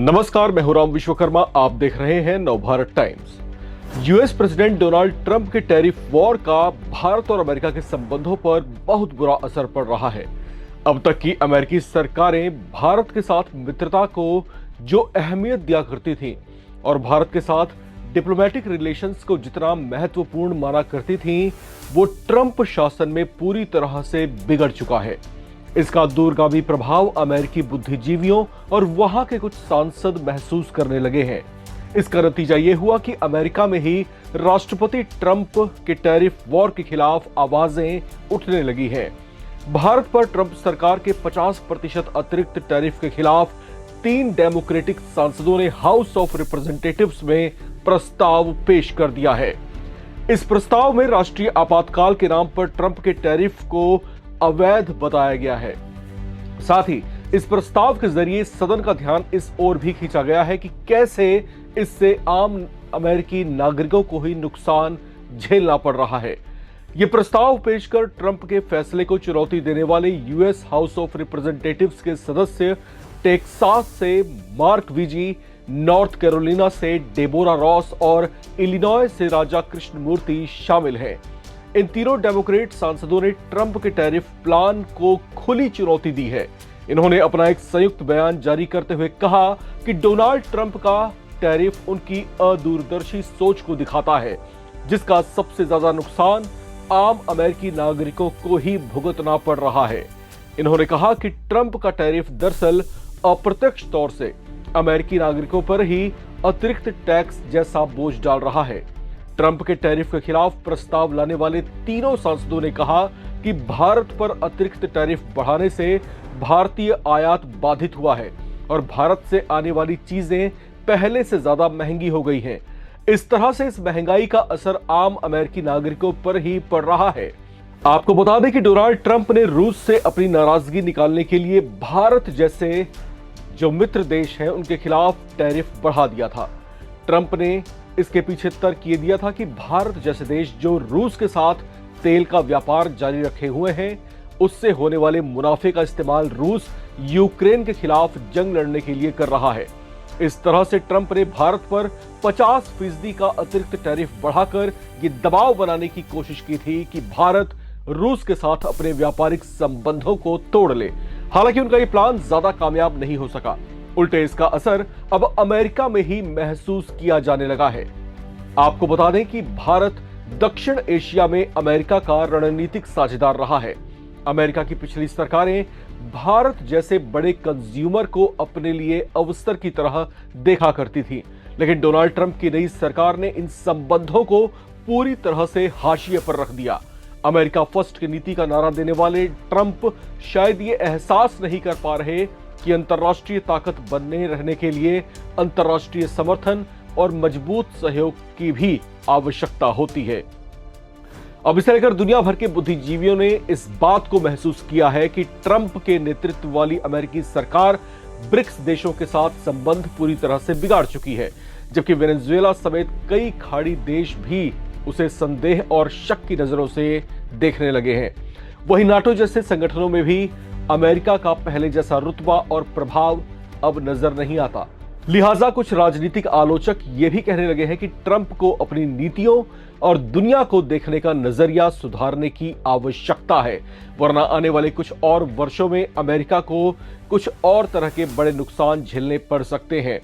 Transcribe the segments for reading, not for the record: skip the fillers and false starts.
नमस्कार, मैं हूं राम विश्वकर्मा। आप देख रहे हैं Navbharat times. US president Donald Trump के टैरिफ वॉर का भारत और अमेरिका के संबंधों पर बहुत बुरा असर पड़ रहा है। अब तक की अमेरिकी सरकारें भारत के साथ मित्रता को जो अहमियत दिया करती थीं और भारत के साथ डिप्लोमेटिक रिलेशंस को जितना महत्वपूर्ण माना करती थीं, वो ट्रंप शासन में पूरी तरह से बिगड़ चुका है। इसका दूरगामी प्रभाव अमेरिकी बुद्धिजीवियों और वहां के कुछ सांसद महसूस करने लगे हैं। इसका नतीजा ये हुआ कि अमेरिका में ही राष्ट्रपति ट्रंप के टैरिफ वॉर के खिलाफ आवाजें उठने लगी हैं। भारत पर ट्रंप सरकार के 50% अतिरिक्त टैरिफ के खिलाफ 3 डेमोक्रेटिक सांसदों ने हाउस ऑफ रिप्रेजेंटेटिव्स में प्रस्ताव पेश कर दिया है। इस प्रस्ताव में राष्ट्रीय आपातकाल के नाम पर ट्रंप के टैरिफ को अवैध बताया गया है। साथ ही इस प्रस्ताव के जरिए सदन का ध्यान इस ओर भी खींचा गया है कि कैसे इससे आम अमेरिकी नागरिकों को ही नुकसान झेलना पड़ रहा है। यह प्रस्ताव पेश कर ट्रंप के फैसले को चुनौती देने वाले यूएस हाउस ऑफ रिप्रेजेंटेटिव्स के सदस्य टेक्सास से मार्क वीजी, नॉर्थ कैरोलिना से डेबोरा रॉस और इलिनॉय से राजा कृष्णमूर्ति शामिल हैं। इन तीनों डेमोक्रेट सांसदों ने ट्रंप के टैरिफ प्लान को खुली चुनौती दी है। इन्होंने अपना एक संयुक्त बयान जारी करते हुए कहा कि डोनाल्ड ट्रंप का टैरिफ उनकी अदूरदर्शी सोच को दिखाता है, जिसका सबसे ज्यादा नुकसान आम अमेरिकी नागरिकों को ही भुगतना पड़ रहा है। इन्होंने कहा कि ट्रंप का टैरिफ दरअसल अप्रत्यक्ष तौर से अमेरिकी नागरिकों पर ही अतिरिक्त टैक्स जैसा बोझ डाल रहा है। ट्रंप के टैरिफ के खिलाफ प्रस्ताव लाने वाले तीनों सांसदों ने कहा कि भारत पर अतिरिक्त टैरिफ बढ़ाने से भारतीय आयात बाधित हुआ है और भारत से आने वाली चीजें पहले से ज्यादा महंगी हो गई हैं। इस तरह से इस महंगाई का असर आम अमेरिकी नागरिकों पर ही पड़ रहा है। आपको बता दें कि डोनाल्ड ट्रंप ने रूस से अपनी नाराजगी निकालने के लिए भारत जैसे जो मित्र देश हैं उनके खिलाफ टैरिफ बढ़ा दिया था। ट्रंप ने इसके पीछे तर्क ये दिया था कि भारत जैसे देश जो रूस के साथ तेल का व्यापार जारी रखे हुए हैं, उससे होने वाले मुनाफे का इस्तेमाल रूस यूक्रेन के खिलाफ जंग लड़ने के लिए कर रहा है। इस तरह से ट्रंप ने भारत पर 50% का अतिरिक्त टैरिफ बढ़ाकर ये दबाव बनाने की कोशिश की थी कि भारत रूस के साथ अपने व्यापारिक संबंधों को तोड़ ले। हालांकि उनका ये प्लान ज्यादा कामयाब नहीं हो सका। उल्टे इसका असर अब अमेरिका में ही महसूस किया जाने लगा है। आपको बता दें कि भारत दक्षिण एशिया में अमेरिका का रणनीतिक साझेदार रहा है। अमेरिका की पिछली सरकारें भारत जैसे बड़े कंज्यूमर को अपने लिए अवसर की तरह देखा करती थी, लेकिन डोनाल्ड ट्रंप की नई सरकार ने इन संबंधों को पूरी तरह से हाशिए पर रख दिया। अमेरिका फर्स्ट की नीति का नारा देने वाले ट्रंप शायद ये एहसास नहीं कर पा रहे कि अंतर्राष्ट्रीय ताकत बनने रहने के लिए अंतर्राष्ट्रीय समर्थन और मजबूत सहयोग की भी आवश्यकता होती है। अब इसे लेकर दुनिया भर के बुद्धिजीवियों ने इस बात को महसूस किया है कि ट्रंप के नेतृत्व वाली अमेरिकी सरकार ब्रिक्स देशों के साथ संबंध पूरी तरह से बिगाड़ चुकी है, जबकि वेनेजुएला समेत कई खाड़ी देश भी उसे संदेह और शक की नजरों से देखने लगे हैं। वहीं नाटो जैसे संगठनों में भी अमेरिका का पहले जैसा रुतबा और प्रभाव अब नजर नहीं आता। लिहाजा कुछ राजनीतिक आलोचक ये भी कहने लगे हैं कि ट्रंप को अपनी नीतियों और दुनिया को देखने का नजरिया सुधारने की आवश्यकता है, वरना आने वाले कुछ और वर्षों में अमेरिका को कुछ और तरह के बड़े नुकसान झेलने पड़ सकते हैं।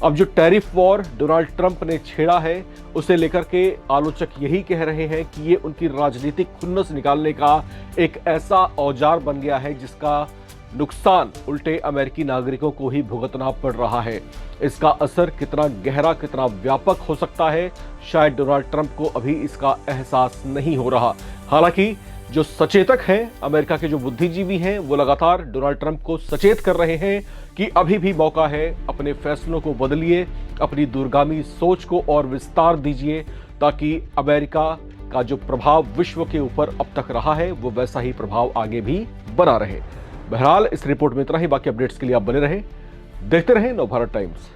अब जो टैरिफ वॉर डोनाल्ड ट्रंप ने छेड़ा है, उसे लेकर के आलोचक यही कह रहे हैं कि ये उनकी राजनीतिक खुन्नस निकालने का एक ऐसा औजार बन गया है जिसका नुकसान उल्टे अमेरिकी नागरिकों को ही भुगतना पड़ रहा है। इसका असर कितना गहरा, कितना व्यापक हो सकता है, शायद डोनाल्ड ट्रंप को अभी इसका एहसास नहीं हो रहा। हालांकि जो सचेतक हैं, अमेरिका के जो बुद्धिजीवी हैं, वो लगातार डोनाल्ड ट्रंप को सचेत कर रहे हैं कि अभी भी मौका है, अपने फैसलों को बदलिए, अपनी दूरगामी सोच को और विस्तार दीजिए, ताकि अमेरिका का जो प्रभाव विश्व के ऊपर अब तक रहा है वो वैसा ही प्रभाव आगे भी बना रहे। बहरहाल इस रिपोर्ट में इतना ही। बाकी अपडेट्स के लिए आप बने रहें, देखते रहें नवभारत टाइम्स।